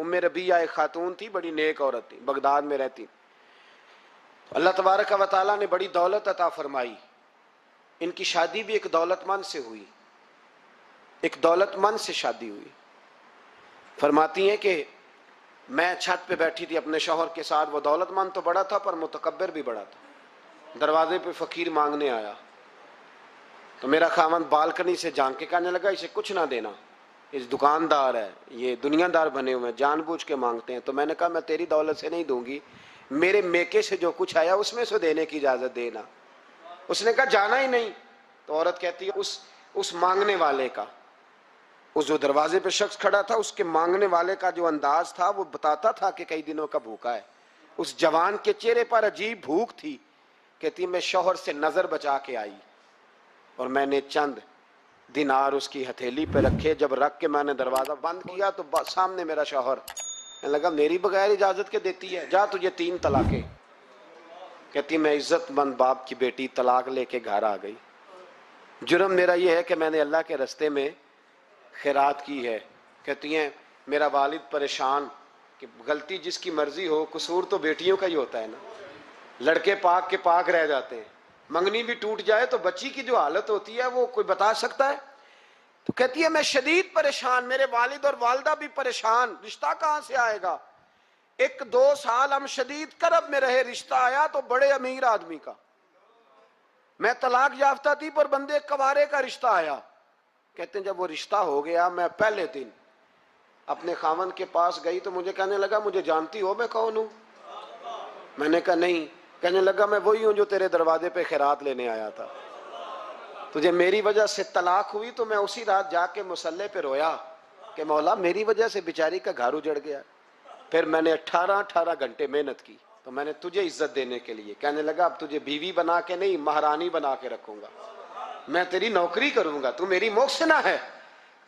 ام ربیہ ایک خاتون تھی، بڑی نیک عورت تھی، بغداد میں رہتی. اللہ تبارک و تعالیٰ نے بڑی دولت عطا فرمائی. ان کی شادی بھی ایک دولت مند سے ہوئی، ایک دولت مند سے شادی ہوئی. فرماتی ہیں کہ میں چھت پہ بیٹھی تھی اپنے شوہر کے ساتھ، وہ دولت مند تو بڑا تھا پر متکبر بھی بڑا تھا. دروازے پہ فقیر مانگنے آیا تو میرا خاوند بالکنی سے جھانک کے کہنے لگا اسے کچھ نہ دینا، اس دکاندار ہے، یہ دنیا دار بنے ہوئے ہیں، جان بوجھ کے مانگتے ہیں. تو میں نے کہا میں تیری دولت سے نہیں دوں گی، میرے میکے سے جو کچھ آیا اس میں سے دینے کی اجازت دینا. اس نے کہا جانا ہی نہیں. تو عورت کہتی ہے اس مانگنے والے کا، اس جو دروازے پہ شخص کھڑا تھا، اس کے مانگنے والے کا جو انداز تھا وہ بتاتا تھا کہ کئی دنوں کا بھوکا ہے. اس جوان کے چہرے پر عجیب بھوک تھی. کہتی میں شوہر سے نظر بچا کے آئی اور میں نے چند دینار اس کی ہتھیلی پہ رکھے. جب رکھ کے میں نے دروازہ بند کیا تو سامنے میرا شوہر. کہنے لگا میری بغیر اجازت کے دیتی ہے، جا تجھے 3 طلاقیں. کہتی میں عزت مند باپ کی بیٹی طلاق لے کے گھر آ گئی. جرم میرا یہ ہے کہ میں نے اللہ کے رستے میں خیرات کی ہے. کہتی ہیں میرا والد پریشان کہ غلطی جس کی مرضی ہو، قصور تو بیٹیوں کا ہی ہوتا ہے نا. لڑکے پاک کے پاک رہ جاتے ہیں، منگنی بھی ٹوٹ جائے تو بچی کی جو حالت ہوتی ہے وہ کوئی بتا سکتا ہے؟ تو کہتی ہے میں شدید پریشان، میرے والد اور والدہ بھی پریشان، رشتہ کہاں سے آئے گا؟ 1-2 سال ہم شدید کرب میں رہے، رشتہ آیا تو بڑے امیر آدمی کا. میں طلاق یافتہ تھی پر بندے کوارے کا رشتہ آیا. کہتے ہیں جب وہ رشتہ ہو گیا میں پہلے دن اپنے خاوند کے پاس گئی تو مجھے کہنے لگا مجھے جانتی ہو میں کون ہوں؟ میں نے کہا نہیں. کہنے لگا میں وہی ہوں جو تیرے دروازے پہ خیرات لینے آیا تھا. تجھے میری وجہ سے طلاق ہوئی تو میں اسی رات جا کے مصلے پہ رویا کہ مولا میری وجہ سے بیچاری کا گھر اجڑ گیا. پھر میں نے 18 گھنٹے محنت کی تو میں نے تجھے عزت دینے کے لیے. کہنے لگا اب تجھے بیوی بنا کے نہیں مہرانی بنا کے رکھوں گا، میں تیری نوکری کروں گا، تو میری محسنہ ہے.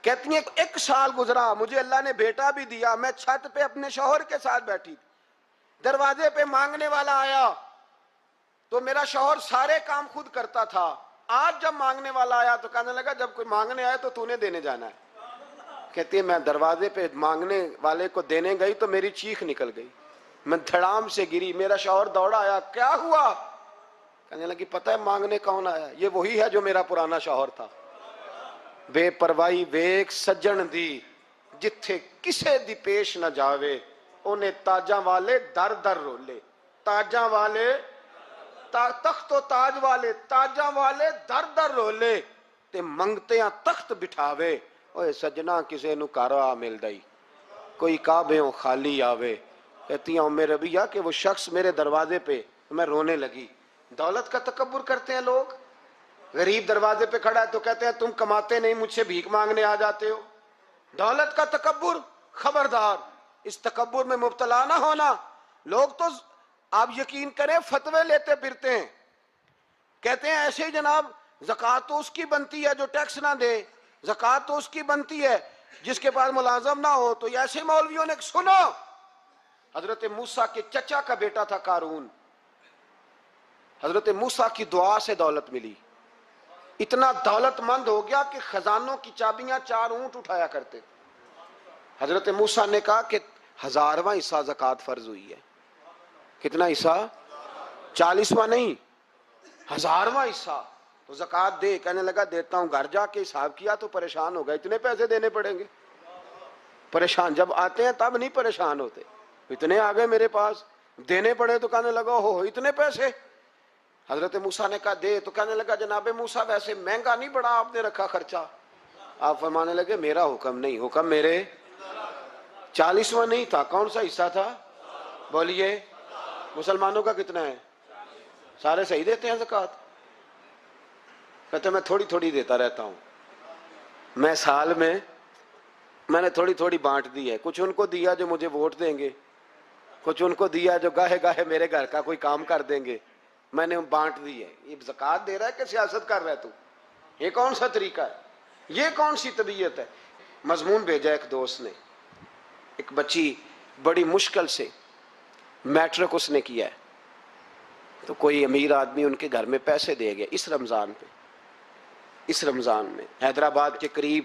کہتی ہیں 1 سال گزرا، مجھے اللہ نے بیٹا بھی دیا. میں چھت پہ اپنے شوہر کے ساتھ بیٹھی تھی، دروازے پہ مانگنے والا آیا تو میرا شوہر سارے کام خود کرتا تھا. آج جب مانگنے والا آیا تو کہنے لگا جب کوئی مانگنے آیا تو نے دینے جانا ہے. کہتی ہے میں دروازے پہ مانگنے والے کو دینے گئی تو میری چیخ نکل گئی، میں دھڑام سے گری. میرا شوہر دوڑا آیا، کیا ہوا؟ کہنے لگی پتہ ہے مانگنے کون آیا؟ یہ وہی ہے جو میرا پرانا شوہر تھا. بے پرواہی ویک سجن دی جتھے کسے دی پیش نہ جاوے، انہیں تاجاں والے در در رولے. تاجاں والے تخت و تاج والے، تاجاں والے در در رولے تے منگتیاں تخت بٹھاوے. اوے سجنا کسے نو کارا مل دئی، کوئی کعبےوں خالی آوے. کہتی ہیں ام ربیہ کہ وہ شخص میرے دروازے پہ، میں رونے لگی. دولت کا تکبر کرتے ہیں لوگ. غریب دروازے پہ کھڑا ہے تو کہتے ہیں تم کماتے نہیں، مجھ سے بھیک مانگنے آ جاتے ہو. دولت کا تکبر، خبردار اس تکبر میں مبتلا نہ ہونا. لوگ تو آپ یقین کریں فتوے لیتے پھرتے ہیں، کہتے ہیں ایسے ہی جناب زکوٰۃ تو اس کی بنتی ہے جو ٹیکس نہ دے، زکوٰۃ تو اس کی بنتی ہے جس کے پاس ملازم نہ ہو. تو ایسے مولویوں نے سنو، حضرت موسیٰ کے چچا کا بیٹا تھا قارون، حضرت موسیٰ کی دعا سے دولت ملی. اتنا دولت مند ہو گیا کہ خزانوں کی چابیاں 4 اونٹ اٹھایا کرتے. حضرت موسیٰ نے کہا کہ 1000واں حصہ زکوٰۃ فرض ہوئی ہے. کتنا حصہ؟ 40واں نہیں، 1000واں حصہ. تو زکوٰۃ دے. کہنے لگا دیتا ہوں. گھر جا کے حساب کیا تو پریشان ہو گئے، اتنے پیسے دینے پڑیں گے. پریشان جب آتے ہیں تب نہیں پریشان ہوتے، اتنے آ گئے میرے پاس دینے پڑے تو کہنے لگا ہو اتنے پیسے. حضرت موسیٰ نے کہا دے. تو کہنے لگا جناب موسیٰ ویسے مہنگا نہیں بڑا آپ نے رکھا خرچہ. آپ فرمانے لگے میرا حکم نہیں، حکم میرے 40واں نہیں تھا. کون سا حصہ تھا؟ بولیے. مسلمانوں کا کتنا ہے؟ سارے صحیح دیتے ہیں زکوٰۃ؟ کہتے میں تھوڑی تھوڑی دیتا رہتا ہوں. میں سال میں نے تھوڑی تھوڑی بانٹ دی ہے. کچھ ان کو دیا جو مجھے ووٹ دیں گے، کچھ ان کو دیا جو گاہے گاہے میرے گھر کا کوئی کام کر دیں گے. میں نے بانٹ دی ہے. یہ زکوٰۃ دے رہا ہے کہ سیاست کر رہا ہے تو؟ یہ کون سا طریقہ ہے؟ یہ کون سی طبیعت ہے؟ مضمون بھیجا ایک دوست نے، ایک بچی بڑی مشکل سے میٹرک اس نے کیا ہے تو کوئی امیر آدمی ان کے گھر میں پیسے دے گیا اس رمضان پہ. اس رمضان میں حیدرآباد کے قریب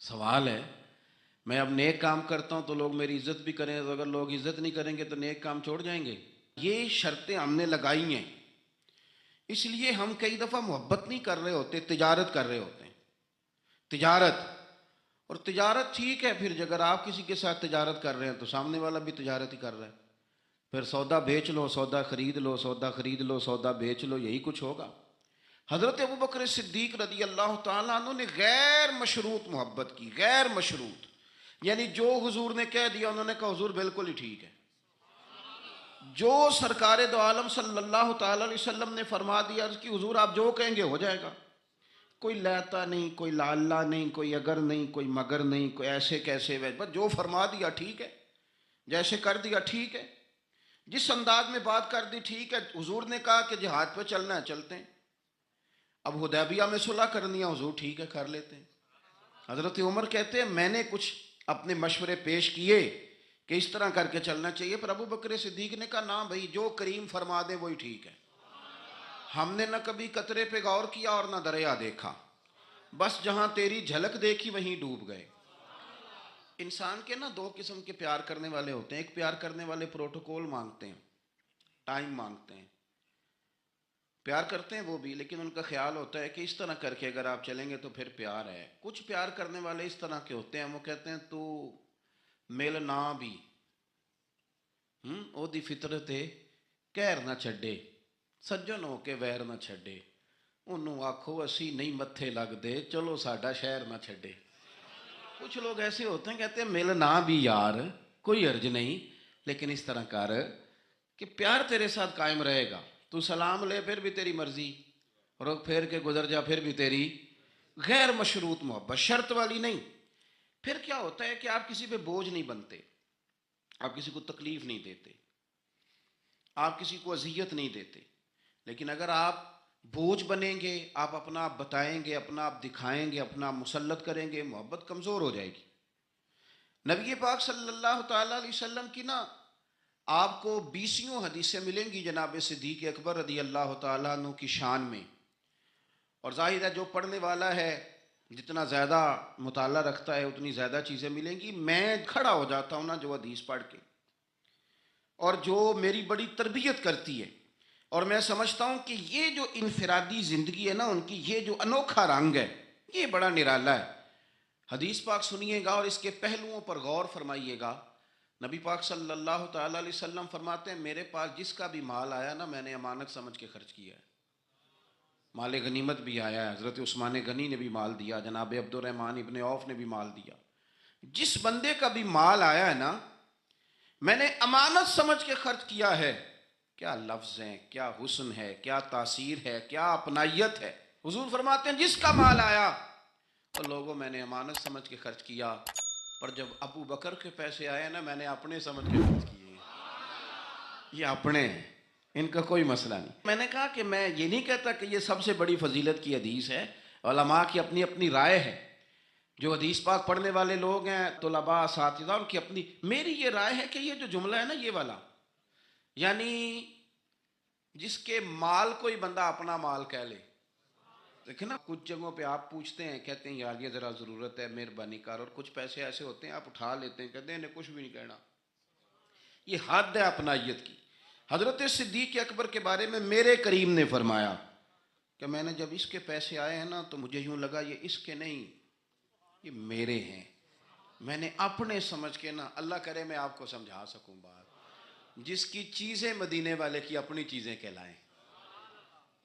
سوال ہے، میں اب نیک کام کرتا ہوں تو لوگ میری عزت بھی کریں، تو اگر لوگ عزت نہیں کریں گے تو نیک کام چھوڑ جائیں گے؟ یہ شرطیں ہم نے لگائی ہیں، اس لیے ہم کئی دفعہ محبت نہیں کر رہے ہوتے، تجارت کر رہے ہوتے ہیں۔ تجارت، اور تجارت ٹھیک ہے، پھر اگر آپ کسی کے ساتھ تجارت کر رہے ہیں تو سامنے والا بھی تجارت ہی کر رہا ہے، پھر سودا بیچ لو، سودا خرید لو، سودا خرید لو، سودا بیچ لو، یہی کچھ ہوگا۔ حضرت ابوبکر صدیق رضی اللہ تعالیٰ عنہ نے غیر مشروط محبت کی، غیر مشروط، یعنی جو حضور نے کہہ دیا انہوں نے کہا حضور بالکل ہی ٹھیک ہے، جو سرکار دو عالم صلی اللہ تعالی علیہ وسلم نے فرما دیا عرض کی حضور آپ جو کہیں گے ہو جائے گا، کوئی لیتا نہیں، کوئی لالا نہیں، کوئی اگر نہیں، کوئی مگر نہیں، کوئی ایسے کیسے، بس جو فرما دیا ٹھیک ہے، جیسے کر دیا ٹھیک ہے، جس انداز میں بات کر دی ٹھیک ہے۔ حضور نے کہا کہ جہاد پہ چلنا ہے چلتے ہیں، اب حدیبیہ میں صلح کرنی ہے حضور ٹھیک ہے کر لیتے ہیں۔ حضرت عمر کہتے ہیں میں نے کچھ اپنے مشورے پیش کیے کہ اس طرح کر کے چلنا چاہیے، پر ابو بکر صدیق نے کہا نا بھائی جو کریم فرما دے وہی ٹھیک ہے، ہم نے نہ کبھی قطرے پہ غور کیا اور نہ دریا دیکھا، بس جہاں تیری جھلک دیکھی وہیں ڈوب گئے۔ انسان کے نا دو قسم کے پیار کرنے والے ہوتے ہیں، ایک پیار کرنے والے پروٹوکول مانگتے ہیں، ٹائم مانگتے ہیں، پیار کرتے ہیں وہ بھی، لیکن ان کا خیال ہوتا ہے کہ اس طرح کر کے اگر آپ چلیں گے تو پھر پیار ہے۔ کچھ پیار کرنے والے اس طرح کے ہوتے ہیں، وہ کہتے ہیں تو مل نہ بھی او دی فطرت ہے کہر نہ چھڈے، سجن ہو کے ویر نہ چھڈے، انہوں آکھو اسی نہیں متھے لگ دے، چلو ساڈا شہر نہ چھڈے۔ کچھ لوگ ایسے ہوتے ہیں کہتے ہیں مل نہ بھی یار کوئی عرض نہیں، لیکن اس طرح کر کہ پیار تیرے ساتھ قائم رہے گا، تو سلام لے پھر بھی تیری مرضی، رخ پھیر کے گزر جا پھر بھی تیری، غیر مشروط محبت، شرط والی نہیں۔ پھر کیا ہوتا ہے کہ آپ کسی پہ بوجھ نہیں بنتے، آپ کسی کو تکلیف نہیں دیتے، آپ کسی کو اذیت نہیں دیتے، لیکن اگر آپ بوجھ بنیں گے، آپ اپنا آپ بتائیں گے، اپنا آپ دکھائیں گے، اپنا آپ مسلط کریں گے، محبت کمزور ہو جائے گی۔ نبی پاک صلی اللہ تعالیٰ علیہ وسلم کی نا آپ کو 20 حدیثیں ملیں گی جناب صدیق اکبر رضی اللہ تعالیٰ عنہ کی شان میں، اور ظاہر ہے جو پڑھنے والا ہے جتنا زیادہ مطالعہ رکھتا ہے اتنی زیادہ چیزیں ملیں گی۔ میں کھڑا ہو جاتا ہوں نا جو حدیث پڑھ کے، اور جو میری بڑی تربیت کرتی ہے، اور میں سمجھتا ہوں کہ یہ جو انفرادی زندگی ہے نا ان کی، یہ جو انوکھا رنگ ہے یہ بڑا نرالا ہے۔ حدیث پاک سنیے گا اور اس کے پہلوؤں پر غور فرمائیے گا۔ نبی پاک صلی اللہ تعالیٰ علیہ وسلم فرماتے ہیں میرے پاس جس کا بھی مال آیا نا میں نے امانت سمجھ کے خرچ کیا ہے، مال غنیمت بھی آیا ہے، حضرت عثمان غنی نے بھی مال دیا، جناب عبد الرحمن ابن عوف نے بھی مال دیا، جس بندے کا بھی مال آیا ہے نا میں نے امانت سمجھ کے خرچ کیا ہے۔ کیا لفظ ہیں، کیا حسن ہے، کیا تاثیر ہے، کیا اپنائیت ہے۔ حضور فرماتے ہیں جس کا مال آیا تو لوگوں میں نے امانت سمجھ کے خرچ کیا، پر جب ابو بکر کے پیسے آئے نا میں نے اپنے سمجھ کے خرچ کیے، یہ اپنے ہیں، ان کا کوئی مسئلہ نہیں۔ میں نے کہا کہ میں یہ نہیں کہتا کہ یہ سب سے بڑی فضیلت کی حدیث ہے، علماء کی اپنی اپنی رائے ہے، جو حدیث پاک پڑھنے والے لوگ ہیں طلباء اساتذہ ان کی اپنی، میری یہ رائے ہے کہ یہ جو جملہ ہے نا یہ والا، یعنی جس کے مال کوئی بندہ اپنا مال کہہ لے، دیکھیں نا کچھ جگہوں پہ آپ پوچھتے ہیں کہتے ہیں یار یہ ذرا ضرورت ہے مہربانی کر، اور کچھ پیسے ایسے ہوتے ہیں آپ اٹھا لیتے ہیں کہتے ہیں انہیں کچھ بھی نہیں کہنا، یہ حد ہے اپنائیت کی۔ حضرت صدیق اکبر کے بارے میں میرے کریم نے فرمایا کہ میں نے جب اس کے پیسے آئے ہیں نا تو مجھے یوں لگا یہ اس کے نہیں یہ میرے ہیں، میں نے اپنے سمجھ کے نا، اللہ کرے میں آپ کو سمجھا سکوں بات، جس کی چیزیں مدینے والے کی اپنی چیزیں کہلائیں،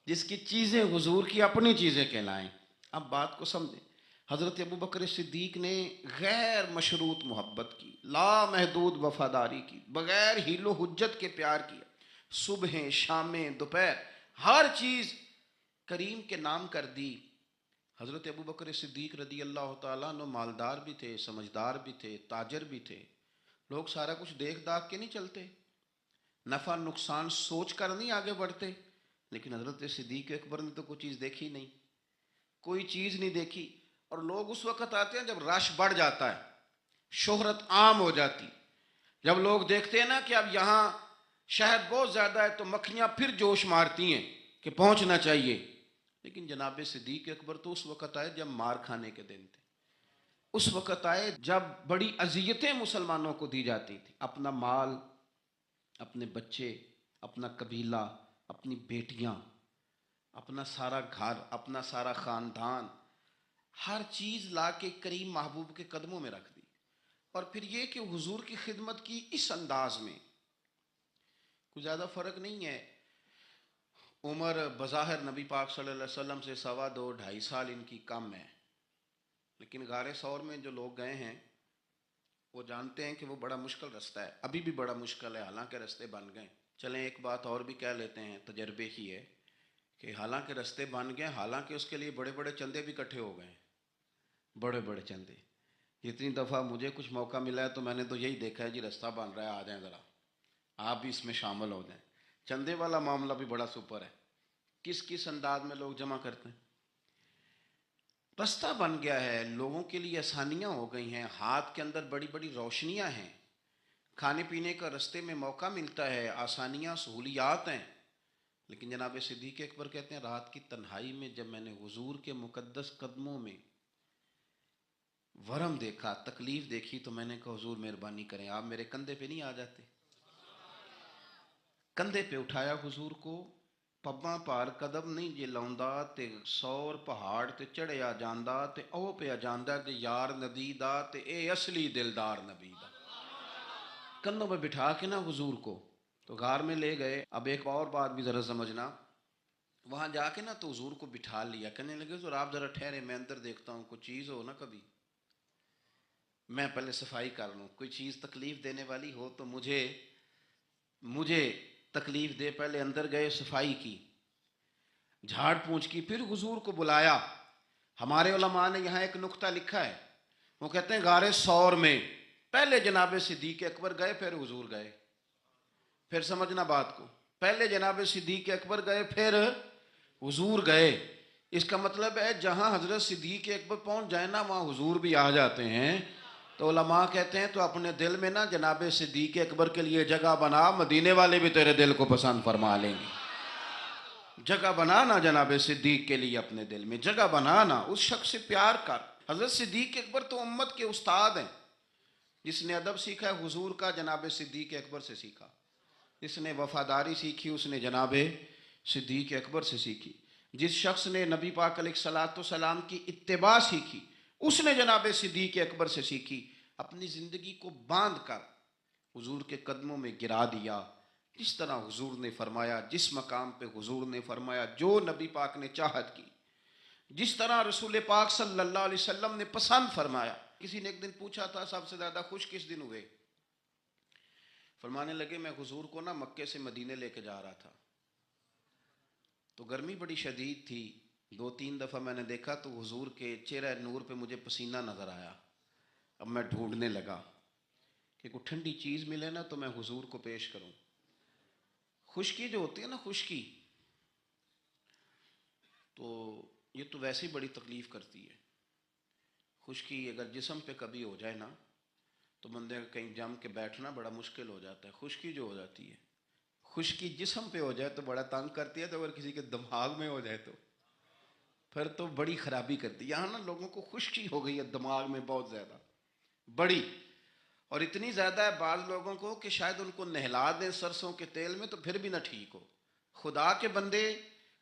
جس کی چیزیں حضور کی اپنی چیزیں کہلائیں۔ اب بات کو سمجھیں، حضرت ابوبکر صدیق نے غیر مشروط محبت کی، لا محدود وفاداری کی، بغیر حیل و حجت کے پیار کیا، صبح شامیں دوپہر ہر چیز کریم کے نام کر دی۔ حضرت ابوبکر صدیق رضی اللہ تعالیٰ عنہ مالدار بھی تھے، سمجھدار بھی تھے، تاجر بھی تھے، لوگ سارا کچھ دیکھ داکھ کے نہیں چلتے، نفع نقصان سوچ کر نہیں آگے بڑھتے، لیکن حضرت صدیق اکبر نے تو کوئی چیز دیکھی نہیں، کوئی چیز نہیں دیکھی، اور لوگ اس وقت آتے ہیں جب رش بڑھ جاتا ہے، شہرت عام ہو جاتی، جب لوگ دیکھتے ہیں نا کہ اب یہاں شہد بہت زیادہ ہے تو مکھیاں پھر جوش مارتی ہیں کہ پہنچنا چاہیے، لیکن جناب صدیق اکبر تو اس وقت آئے جب مار کھانے کے دن تھے، اس وقت آئے جب بڑی اذیتیں مسلمانوں کو دی جاتی تھی، اپنا مال، اپنے بچے، اپنا قبیلہ، اپنی بیٹیاں، اپنا سارا گھر، اپنا سارا خاندان، ہر چیز لا کے کریم محبوب کے قدموں میں رکھ دی، اور پھر یہ کہ حضور کی خدمت کی اس انداز میں۔ کوئی زیادہ فرق نہیں ہے، عمر بظاہر نبی پاک صلی اللہ علیہ وسلم سے 2.5-2.5 سال ان کی کم ہے، لیکن غار ثور میں جو لوگ گئے ہیں وہ جانتے ہیں کہ وہ بڑا مشکل رستہ ہے، ابھی بھی بڑا مشکل ہے، حالانکہ رستے بن گئے۔ چلیں ایک بات اور بھی کہہ لیتے ہیں، تجربے کی ہے، کہ حالانکہ رستے بن گئے، حالانکہ اس کے لیے بڑے بڑے چندے بھی اکٹھے ہو گئے، بڑے بڑے چندے۔ جتنی دفعہ مجھے کچھ موقع ملا ہے تو میں نے تو یہی دیکھا ہے، جی رستہ بن رہا ہے، آ جائیں ذرا، آپ بھی اس میں شامل ہو جائیں۔ چندے والا معاملہ بھی بڑا سپر ہے، کس کس انداز میں لوگ جمع کرتے ہیں۔ رستہ بن گیا ہے، لوگوں کے لیے آسانیاں ہو گئی ہیں، ہاتھ کے اندر بڑی بڑی روشنیاں ہیں، کھانے پینے کا رستے میں موقع ملتا ہے، آسانیاں، سہولیات ہیں۔ لیکن جناب صدیق اکبر کہتے ہیں رات کی تنہائی میں جب میں نے حضور کے مقدس قدموں میں ورم دیکھا، تکلیف دیکھی، تو میں نے کہا حضور مہربانی کریں، آپ میرے کندھے پہ نہیں آ جاتے؟ کندھے پہ اٹھایا حضور کو، پباں پار قدم نہیں جے لاؤندا تے 100 پہاڑ تے چڑھیا جاندا تے او پہ جاندا تے یار ندی دا تے اے اصلی دلدار نبی دا۔ کندھوں پہ بٹھا کے نا حضور کو تو غار میں لے گئے۔ اب ایک اور بات بھی ذرا سمجھنا، وہاں جا کے نا تو حضور کو بٹھا لیا، کہنے لگے حضور آپ ذرا ٹھہرے، میں اندر دیکھتا ہوں، کوئی چیز ہو نا کبھی، میں پہلے صفائی کر لوں، کوئی چیز تکلیف دینے والی ہو تو مجھے تکلیف دے۔ پہلے اندر گئے، صفائی کی، جھاڑ پونچھ کی، پھر حضور کو بلایا۔ ہمارے علماء نے یہاں ایک نقطہ لکھا ہے، وہ کہتے ہیں غار ثور میں پہلے جناب صدیق اکبر گئے، پھر حضور گئے۔ پھر سمجھنا بات کو، پہلے جناب صدیق اکبر گئے، پھر حضور گئے۔ اس کا مطلب ہے جہاں حضرت صدیق اکبر پہنچ جائے نا وہاں حضور بھی آ جاتے ہیں۔ تو علماء کہتے ہیں تو اپنے دل میں نا جناب صدیق اکبر کے لیے جگہ بنا، مدینے والے بھی تیرے دل کو پسند فرما لیں گے۔ جگہ بنانا جناب صدیق کے لیے، اپنے دل میں جگہ بنانا، اس شخص سے پیار کر۔ حضرت صدیق اکبر تو امت کے استاد ہیں، جس نے ادب سیکھا ہے حضور کا جناب صدیق اکبر سے سیکھا، جس نے وفاداری سیکھی اس نے جناب صدیق اکبر سے سیکھی، جس شخص نے نبی پاک علیہ الصلوۃ والسلام کی اتباع سیکھی اس نے جناب صدیق اکبر سے سیکھی۔ اپنی زندگی کو باندھ کر حضور کے قدموں میں گرا دیا، جس طرح حضور نے فرمایا، جس مقام پہ حضور نے فرمایا، جو نبی پاک نے چاہت کی، جس طرح رسول پاک صلی اللہ علیہ وسلم نے پسند فرمایا۔ کسی نے ایک دن پوچھا تھا سب سے زیادہ خوش کس دن ہوئے؟ فرمانے لگے میں حضور کو نا مکے سے مدینے لے کے جا رہا تھا، تو گرمی بڑی شدید تھی، 2-3 دفعہ میں نے دیکھا تو حضور کے چہرہ نور پہ مجھے پسینہ نظر آیا۔ اب میں ڈھونڈنے لگا کہ کوئی ٹھنڈی چیز ملے نا تو میں حضور کو پیش کروں۔ خشکی جو ہوتی ہے نا، خشکی، تو یہ تو ویسے ہی بڑی تکلیف کرتی ہے۔ خشکی اگر جسم پہ کبھی ہو جائے نا تو بندے کا کہیں جم کے بیٹھنا بڑا مشکل ہو جاتا ہے۔ خشکی جو ہو جاتی ہے، خشکی جسم پہ ہو جائے تو بڑا تنگ کرتی ہے، تو اگر کسی کے دماغ میں ہو جائے تو پھر تو بڑی خرابی کرتی ہے۔ یہاں نا لوگوں کو خشکی ہو گئی ہے دماغ میں بہت زیادہ، بڑی، اور اتنی زیادہ ہے بعض لوگوں کو کہ شاید ان کو نہلا دیں سرسوں کے تیل میں تو پھر بھی نہ ٹھیک ہو۔ خدا کے بندے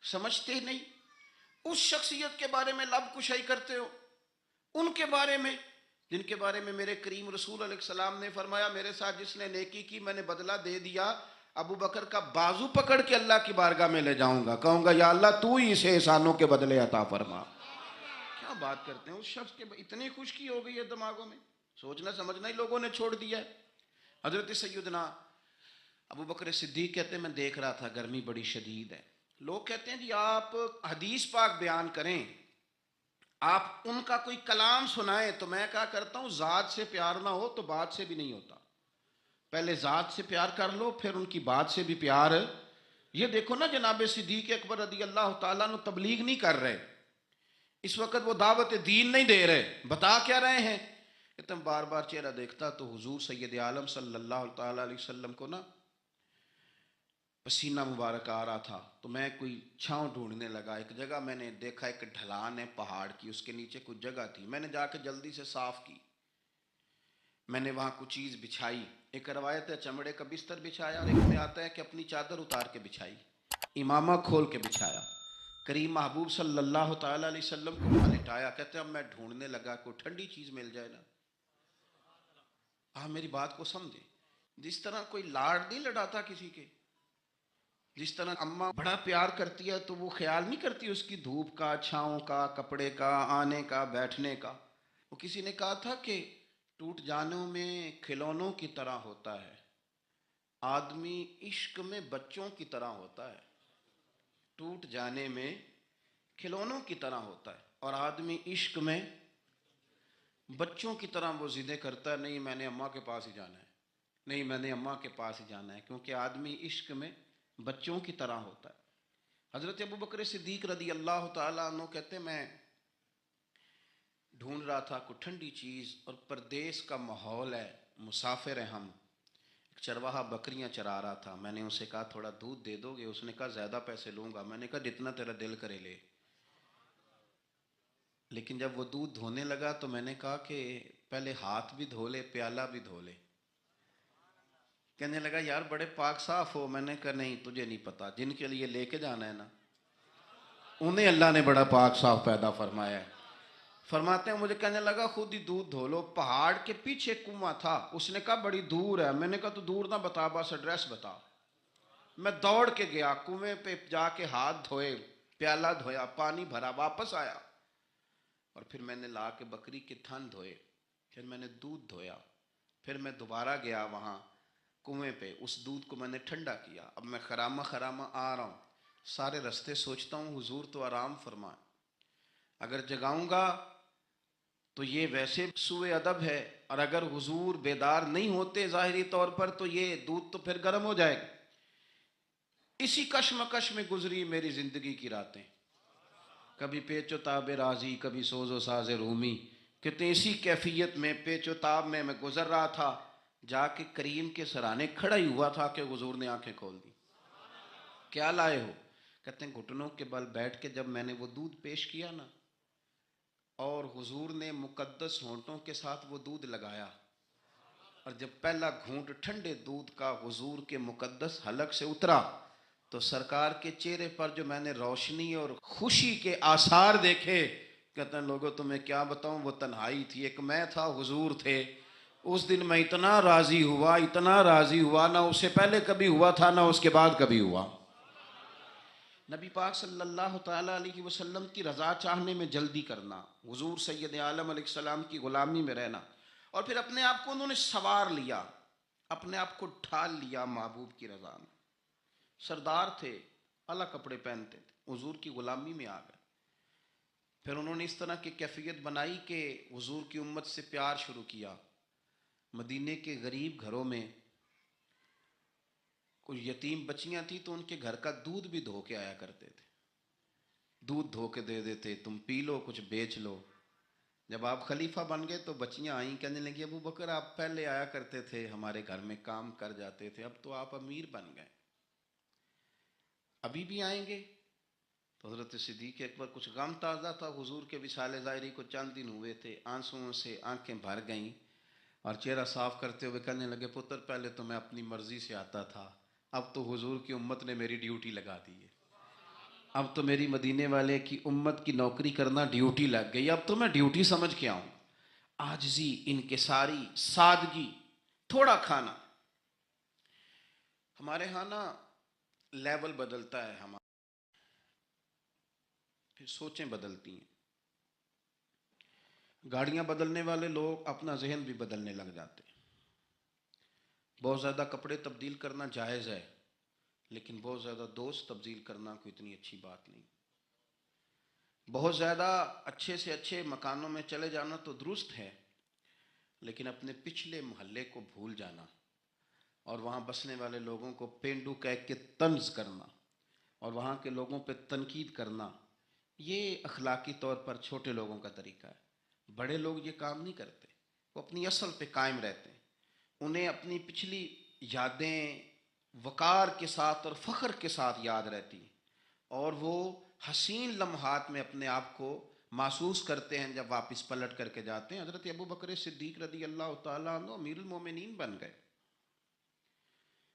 سمجھتے ہی نہیں، اس شخصیت کے بارے میں لب کشائی کرتے ہو، ان کے بارے میں جن کے بارے میں میرے کریم رسول علیہ السلام نے فرمایا میرے ساتھ جس نے نیکی کی میں نے بدلہ دے دیا، ابو بکر کا بازو پکڑ کے اللہ کی بارگاہ میں لے جاؤں گا، کہوں گا یا اللہ تو ہی اسے احسانوں کے بدلے عطا فرما۔ کیا بات کرتے ہیں، اس شخص کے اتنی خشکی ہو گئی ہے دماغوں میں، سوچنا سمجھنا ہی لوگوں نے چھوڑ دیا ہے۔ حضرت سیدنا ابو بکر صدیق کہتے ہیں میں دیکھ رہا تھا گرمی بڑی شدید ہے، لوگ کہتے ہیں جی آپ حدیث پاک بیان کریں، آپ ان کا کوئی کلام سنائیں، تو میں کہا کرتا ہوں ذات سے پیار نہ ہو تو بات سے بھی نہیں ہوتا، پہلے ذات سے پیار کر لو پھر ان کی بات سے بھی پیار۔ یہ دیکھو نا جناب صدیق اکبر رضی اللہ تعالیٰ عنہ تبلیغ نہیں کر رہے اس وقت، وہ دعوت دین نہیں دے رہے، بتا کیا رہے ہیں کہ تم بار بار چہرہ دیکھتا تو حضور سید عالم صلی اللہ تعالیٰ علیہ وسلم کو نا پسینہ مبارک آ رہا تھا تو میں کوئی چھاؤں ڈھونڈنے لگا. ایک جگہ میں نے دیکھا ایک ڈھلان ہے پہاڑ کی, اس کے نیچے کچھ جگہ تھی, میں نے جا کے جلدی سے صاف کی. میں نے وہاں کچھ چیز بچھائی. ایک روایت ہے چمڑے کا بستر بچھایا, اور ایک میں آتا ہے کہ اپنی چادر اتار کے بچھائی, امامہ کھول کے بچھایا. کریم محبوب صلی اللہ تعالیٰ علیہ وسلم کو وہاں لٹایا. کہتے ہیں اب میں ڈھونڈنے لگا کوئی ٹھنڈی چیز مل جائے نا. آپ میری بات کو سمجھیں, جس طرح کوئی لاڑ نہیں لڑاتا کسی کے, جس طرح اماں بڑا پیار کرتی ہے تو وہ خیال نہیں کرتی اس کی دھوپ کا, چھاؤں کا, کپڑے کا, آنے کا, بیٹھنے کا. وہ کسی نے کہا تھا کہ ٹوٹ جانوں میں کھلونوں کی طرح ہوتا ہے, آدمی عشق میں بچوں کی طرح ہوتا ہے. ٹوٹ جانے میں کھلونوں کی طرح ہوتا ہے, اور آدمی عشق میں بچوں کی طرح وہ ضدیں کرتا ہے, نہیں میں نے اماں کے پاس ہی جانا ہے, نہیں میں نے اماں کے پاس ہی جانا ہے, کیونکہ آدمی عشق میں بچوں کی طرح ہوتا ہے. حضرت ابوبکر صدیق رضی اللہ تعالیٰ عنہ کہتے میں ڈھونڈ رہا تھا کوئی ٹھنڈی چیز, اور پردیس کا ماحول ہے, مسافر ہیں ہم. ایک چرواہا بکریاں چرا رہا تھا, میں نے اسے کہا تھوڑا دودھ دے دو گے؟ اس نے کہا زیادہ پیسے لوں گا. میں نے کہا جتنا تیرا دل کرے لے. لیکن جب وہ دودھ دھونے لگا تو میں نے کہا کہ پہلے ہاتھ بھی دھو لے, پیالہ بھی دھو لے. کہنے لگا یار بڑے پاک صاف ہو. میں نے کہا نہیں تجھے نہیں پتا, جن کے لیے لے کے جانا ہے نا انہیں اللہ نے بڑا پاک صاف پیدا فرمایا ہے. فرماتے ہیں مجھے کہنے لگا خود ہی دودھ دھو لو. پہاڑ کے پیچھے کنواں تھا, اس نے کہا بڑی دور ہے. میں نے کہا تو دور نہ بتا, بس ایڈریس بتا. میں دوڑ کے گیا, کنویں پہ جا کے ہاتھ دھوئے, پیالہ دھویا, پانی بھرا, واپس آیا, اور پھر میں نے لا کے بکری کے تھن دھوئے, پھر میں نے دودھ دھویا, پھر میں دوبارہ گیا وہاں کنویں پہ, اس دودھ کو میں نے ٹھنڈا کیا. اب میں خرامہ خرامہ آ رہا ہوں, سارے رستے سوچتا ہوں حضور تو آرام فرمائے, اگر جگاؤں گا تو یہ ویسے سوء ادب ہے, اور اگر حضور بیدار نہیں ہوتے ظاہری طور پر تو یہ دودھ تو پھر گرم ہو جائے گا. اسی کشمکش میں گزری میری زندگی کی راتیں, کبھی پیچ و تاب راضی, کبھی سوز و ساز رومی. کہتے اسی کیفیت میں پیچ و تاب میں گزر رہا تھا, جا کے کریم کے سرانے کھڑا ہی ہوا تھا کہ حضور نے آنکھیں کھول دی. کیا لائے ہو؟ کہتے ہیں گھٹنوں کے بل بیٹھ کے جب میں نے وہ دودھ پیش کیا نا, اور حضور نے مقدس ہونٹوں کے ساتھ وہ دودھ لگایا, اور جب پہلا گھونٹ ٹھنڈے دودھ کا حضور کے مقدس حلق سے اترا تو سرکار کے چہرے پر جو میں نے روشنی اور خوشی کے آثار دیکھے, کہتے ہیں لوگوں تمہیں کیا بتاؤں, وہ تنہائی تھی, ایک میں تھا, حضور تھے. اس دن میں اتنا راضی ہوا, اتنا راضی ہوا, نہ اس سے پہلے کبھی ہوا تھا نہ اس کے بعد کبھی ہوا. نبی پاک صلی اللہ تعالیٰ علیہ وسلم کی رضا چاہنے میں جلدی کرنا, حضور سید عالم علیہ السلام کی غلامی میں رہنا, اور پھر اپنے آپ کو انہوں نے سوار لیا, اپنے آپ کو ڈھال لیا محبوب کی رضا میں. سردار تھے, اعلیٰ کپڑے پہنتے تھے, حضور کی غلامی میں آ گئے. پھر انہوں نے اس طرح کی کیفیت بنائی کہ حضور کی امت سے پیار شروع کیا. مدینے کے غریب گھروں میں کچھ یتیم بچیاں تھیں تو ان کے گھر کا دودھ بھی دھو کے آیا کرتے تھے, دودھ دھو کے دے دیتے, تم پی لو کچھ بیچ لو. جب آپ خلیفہ بن گئے تو بچیاں آئیں, کہنے لگی ابو بکر آپ پہلے آیا کرتے تھے ہمارے گھر میں کام کر جاتے تھے, اب تو آپ امیر بن گئے, ابھی بھی آئیں گے؟ تو حضرت صدیق اکبر کچھ غم تازہ تھا, حضور کے وصال ظاہری کو چند دن ہوئے تھے, آنسوؤں سے آنکھیں بھر گئیں, اور چہرہ صاف کرتے ہوئے کہنے لگے پتر پہلے تو میں اپنی مرضی سے آتا تھا, اب تو حضور کی امت نے میری ڈیوٹی لگا دی ہے, اب تو میری مدینے والے کی امت کی نوکری کرنا ڈیوٹی لگ گئی, اب تو میں ڈیوٹی سمجھ کے آؤں. عاجزی, انکساری, سادگی, تھوڑا کھانا. ہمارے ہاں نا لیول بدلتا ہے, ہمارا پھر سوچیں بدلتی ہیں. گاڑیاں بدلنے والے لوگ اپنا ذہن بھی بدلنے لگ جاتے ہیں. بہت زیادہ کپڑے تبدیل کرنا جائز ہے, لیکن بہت زیادہ دوست تبدیل کرنا کوئی اتنی اچھی بات نہیں. بہت زیادہ اچھے سے اچھے مکانوں میں چلے جانا تو درست ہے, لیکن اپنے پچھلے محلے کو بھول جانا اور وہاں بسنے والے لوگوں کو پینڈو کہہ کے طنز کرنا اور وہاں کے لوگوں پہ تنقید کرنا, یہ اخلاقی طور پر چھوٹے لوگوں کا طریقہ ہے. بڑے لوگ یہ کام نہیں کرتے, وہ اپنی اصل پہ قائم رہتے ہیں. انہیں اپنی پچھلی یادیں وقار کے ساتھ اور فخر کے ساتھ یاد رہتی ہیں، اور وہ حسین لمحات میں اپنے آپ کو محسوس کرتے ہیں جب واپس پلٹ کر کے جاتے ہیں۔ حضرت ابو بکر صدیق رضی اللہ تعالیٰ عنہ امیر المومنین بن گئے۔